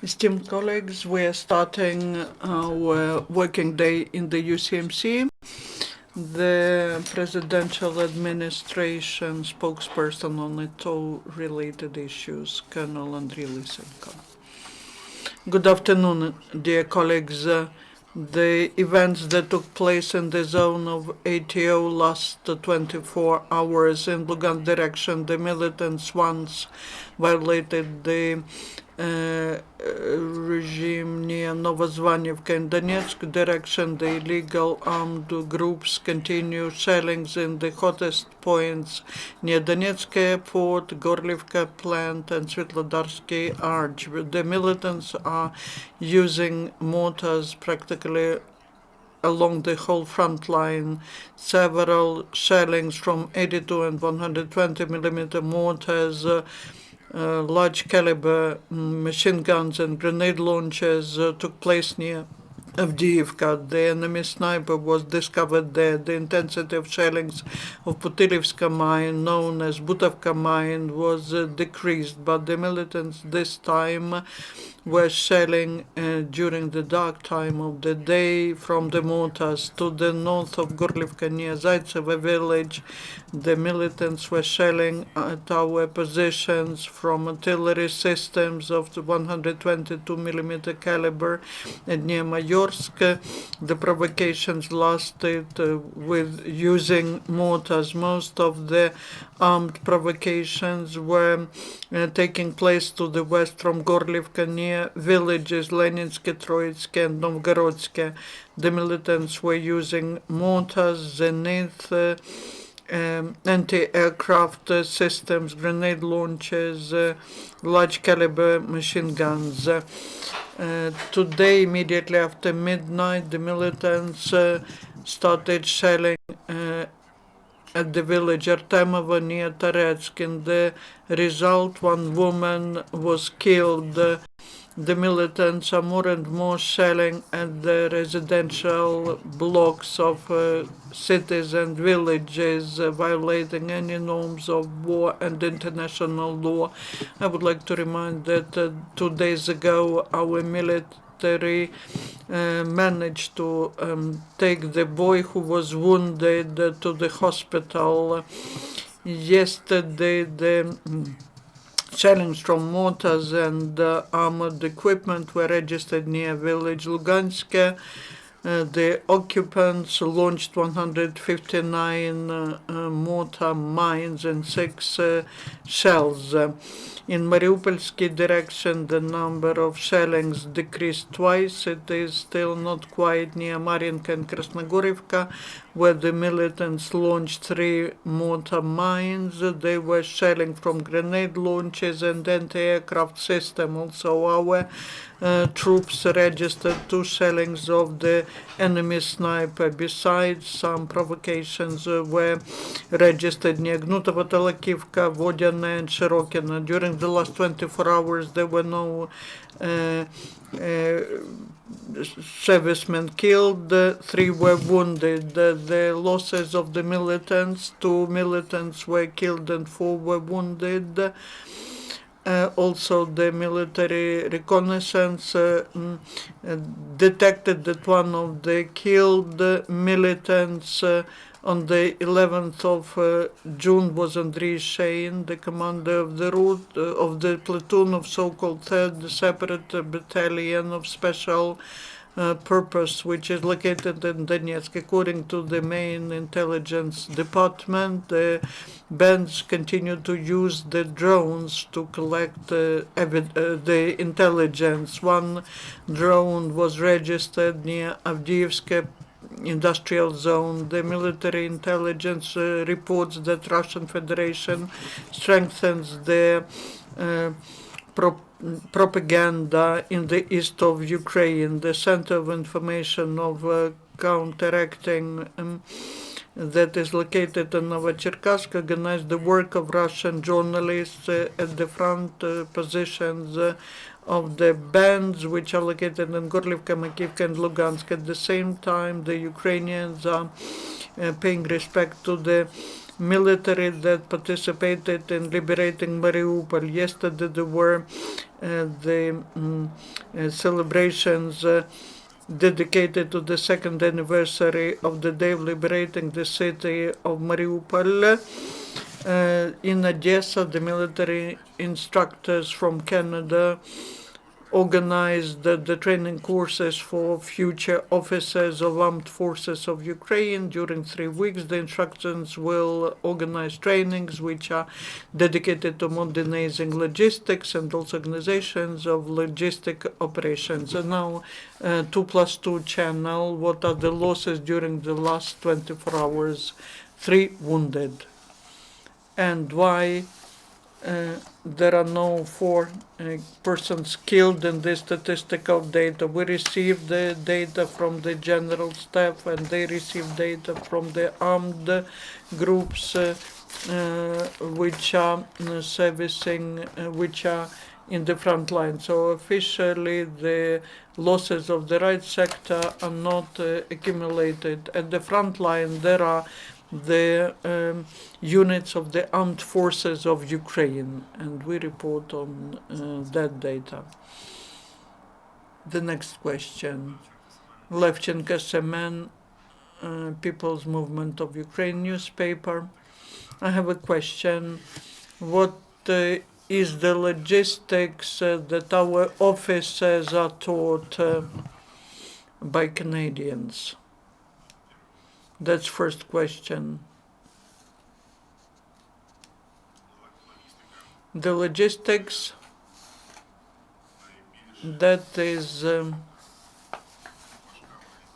Esteemed colleagues, we are starting our working day in the UCMC. The presidential administration spokesperson on NATO-related issues, Colonel Andriy Lysenko. Good afternoon, dear colleagues. The events that took place in the zone of ATO last 24 hours in Lugansk direction, the militants once violated the regime near Novozvanivka in Donetsk direction. The illegal armed groups continue shellings in the hottest points near Donetsk airport, Gorlivka plant and Svetlodarsky Arch. The militants are using mortars practically along the whole front line. Several shellings from 82 and 120 millimeter mortars, large caliber machine guns and grenade launchers took place near Avdiivka. The enemy sniper was discovered there. The intensity of shellings of Putilivska mine, known as Butovka mine, was decreased, but the militants this time were shelling during the dark time of the day from the mortars. To the north of Gorlivka near Zaitseva village, the militants were shelling at our positions from artillery systems of the 122 millimeter caliber, and near Mayorsk the provocations lasted with using mortars. Most of the armed provocations were taking place to the west from Gorlivka near villages Leninske, Troitske and Novgorodske. The militants were using mortars, Zenith, anti-aircraft systems, grenade launchers, large caliber machine guns. Today, immediately after midnight, the militants started shelling at the village Artemova near Toretsk. In the result, one woman was killed. The militants are more and more shelling at the residential blocks of cities and villages, violating any norms of war and international law. I would like to remind that 2 days ago our military managed to take the boy who was wounded to the hospital. Yesterday, the shellings from mortars and armored equipment were registered near village Lugansk. The occupants launched 159 mortar mines and 6 shells. In Mariupolsky direction, the number of shellings decreased twice. It is still not quite near Mariinka and Krasnogorivka, where the militants launched 3 mortar mines. They were shelling from grenade launches and anti-aircraft system. Also, our troops registered 2 shellings of the enemy sniper. Besides, some provocations were registered near Gnutovo, Talakivka, Vodiana and Shirokina. During the last 24 hours, there were no servicemen killed, 3 were wounded. The losses of the militants, 2 militants were killed and 4 were wounded. Also, the military reconnaissance detected that one of the killed militants on the 11th of June was Andriy Lysenko, the commander of the route of the platoon of so-called 3rd Separate Battalion of Special Purpose, which is located in Donetsk. According to the main intelligence department, the bands continue to use the drones to collect the intelligence. One drone was registered near Avdiivka industrial zone. The military intelligence reports that Russian Federation strengthens their propaganda in the east of Ukraine. The Center of Information of Counteracting that is located in Novocherkassk organized the work of Russian journalists at the front positions of the bands which are located in Gorlivka, Makivka and Lugansk. At the same time, the Ukrainians are paying respect to the military that participated in liberating Mariupol. Yesterday there were the celebrations dedicated to the second anniversary of the day of liberating the city of Mariupol. In Odessa, the military instructors from Canada organized the training courses for future officers of armed forces of Ukraine. During 3 weeks, the instructors will organize trainings which are dedicated to modernizing logistics and also organizations of logistic operations. And now, 2+2 channel, what are the losses during the last 24 hours? 3 wounded. And why there are no 4 persons killed in this statistical data. We received the data from the general staff, and they received data from the armed groups which are servicing, which are in the front line. So officially the losses of the right sector are not accumulated. At the front line there are the units of the armed forces of Ukraine, and we report on that data. The next question. Lysenko Semen, People's Movement of Ukraine newspaper. I have a question. What is the logistics that our officers are taught by Canadians? That's first question. The logistics, that is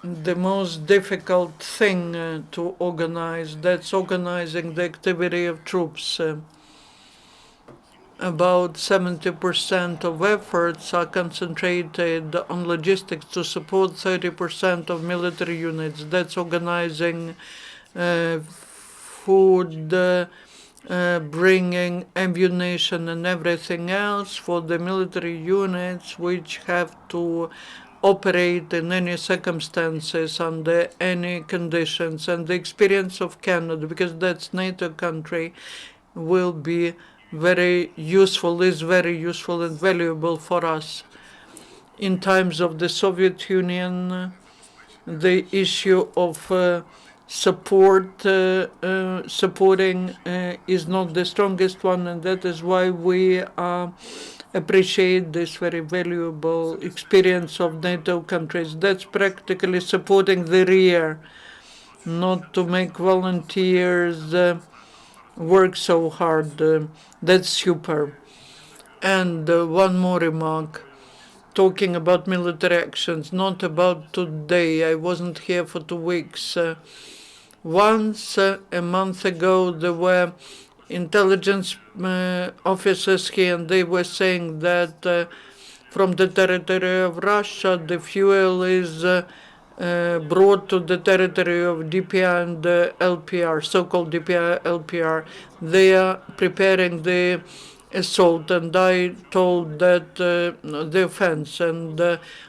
the most difficult thing to organize. That's organizing the activity of troops. About 70% of efforts are concentrated on logistics to support 30% of military units. That's organizing food, bringing ammunition and everything else for the military units which have to operate in any circumstances, under any conditions. And the experience of Canada, because that's NATO country, will be very useful, is very useful and valuable for us. In times of the Soviet Union, the issue of supporting is not the strongest one, and that is why we appreciate this very valuable experience of NATO countries. That's practically supporting the rear, not to make volunteers work so hard. That's super. And one more remark, talking about military actions, not about today. I wasn't here for 2 weeks. Once a month ago, there were intelligence officers here, and they were saying that from the territory of Russia, the fuel is brought to the territory of DPR and LPR, so-called DPR, LPR. They are preparing the assault, and I told that the offense, and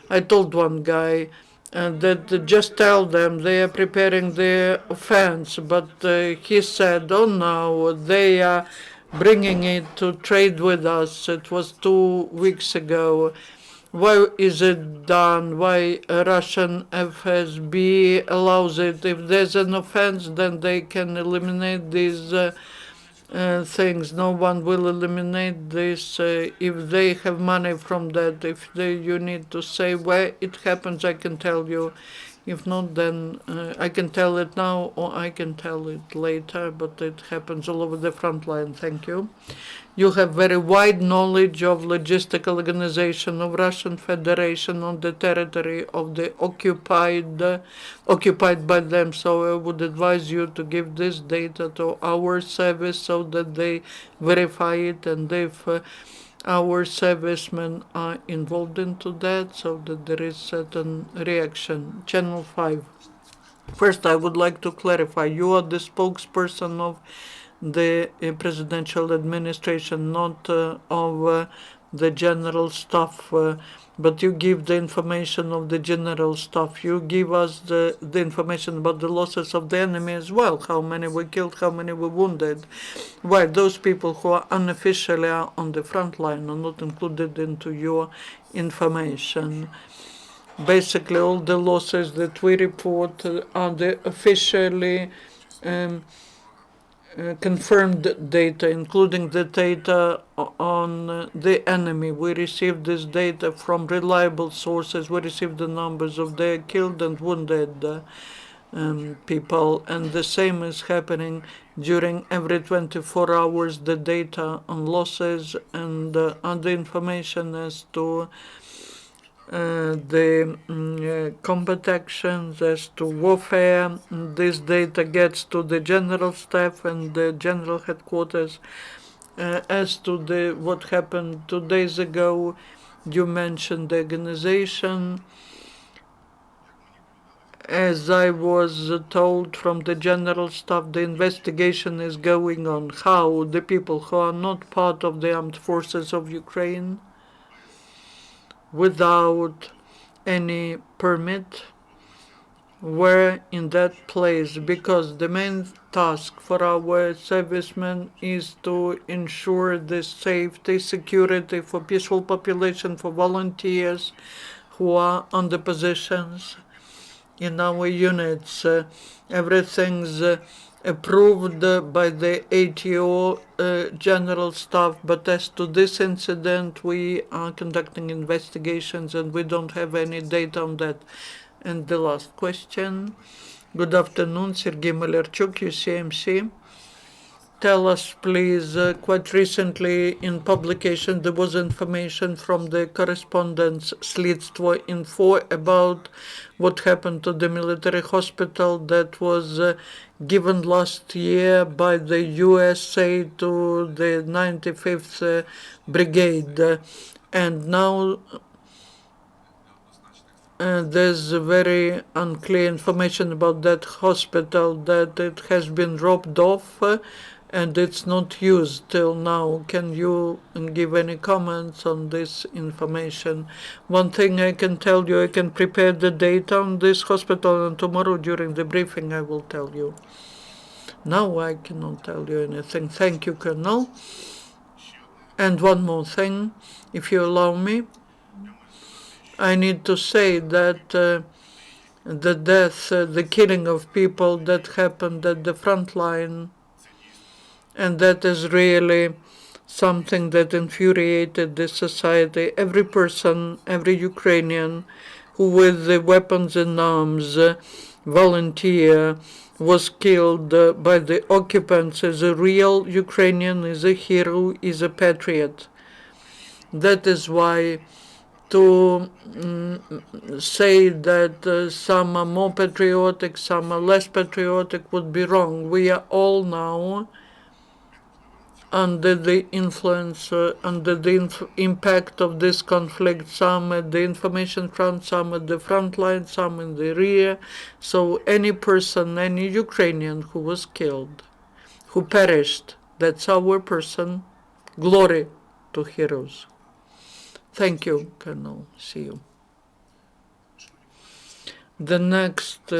I told one guy that just tell them they are preparing the offense, but he said, oh no, they are bringing it to trade with us. It was 2 weeks ago. Why is it done? Why Russian FSB allows it? If there's an offense, then they can eliminate these things. No one will eliminate this if they have money from that. If you need to say where it happens, I can tell you. If not, then I can tell it now or I can tell it later, but it happens all over the front line. Thank you. You have very wide knowledge of logistical organization of Russian Federation on the territory of the occupied by them. So I would advise you to give this data to our service so that they verify it, and if our servicemen are involved into that, so that there is certain reaction. Channel 5. First, I would like to clarify, you are the spokesperson of the presidential administration, not of the general staff, but you give the information of the general staff. You give us the information about the losses of the enemy as well, how many were killed, how many were wounded. While those people who are unofficially on the front line are not included into your information. Basically, all the losses that we report are the officially confirmed data, including the data on the enemy. We received this data from reliable sources. We received the numbers of the killed and wounded people, and the same is happening during every 24 hours. The data on losses and other information as to the combat actions, as to warfare. This data gets to the general staff and the general headquarters. As to what happened 2 days ago, you mentioned the organization. As I was told from the general staff, the investigation is going on how the people who are not part of the armed forces of Ukraine, without any permit, were in that place, because the main task for our servicemen is to ensure the safety, security for peaceful population, for volunteers who are on the positions in our units. Everything's approved by the ATO general staff, but as to this incident, we are conducting investigations and we don't have any data on that. And the last question. Good afternoon, Sergei Malerchuk, UCMC. Tell us, please, quite recently in publication there was information from the correspondence Slidstvo Info about what happened to the military hospital that was given last year by the USA to the 95th Brigade. And now there's very unclear information about that hospital, that it has been dropped off and it's not used till now. Can you give any comments on this information? One thing I can tell you, I can prepare the data on this hospital, and tomorrow during the briefing I will tell you. Now I cannot tell you anything. Thank you, Colonel. And one more thing, if you allow me. I need to say that the death, the killing of people that happened at the front line, and that is really something that infuriated the society. Every person, every Ukrainian who with the weapons and arms volunteer was killed by the occupants is a real Ukrainian, is a hero, is a patriot. That is why to say that some are more patriotic, some are less patriotic would be wrong. We are all now under the influence, under the impact of this conflict, some at the information front, some at the front line, some in the rear. So any person, any Ukrainian who was killed, who perished, that's our person. Glory to heroes. Thank you, Colonel. See you. The next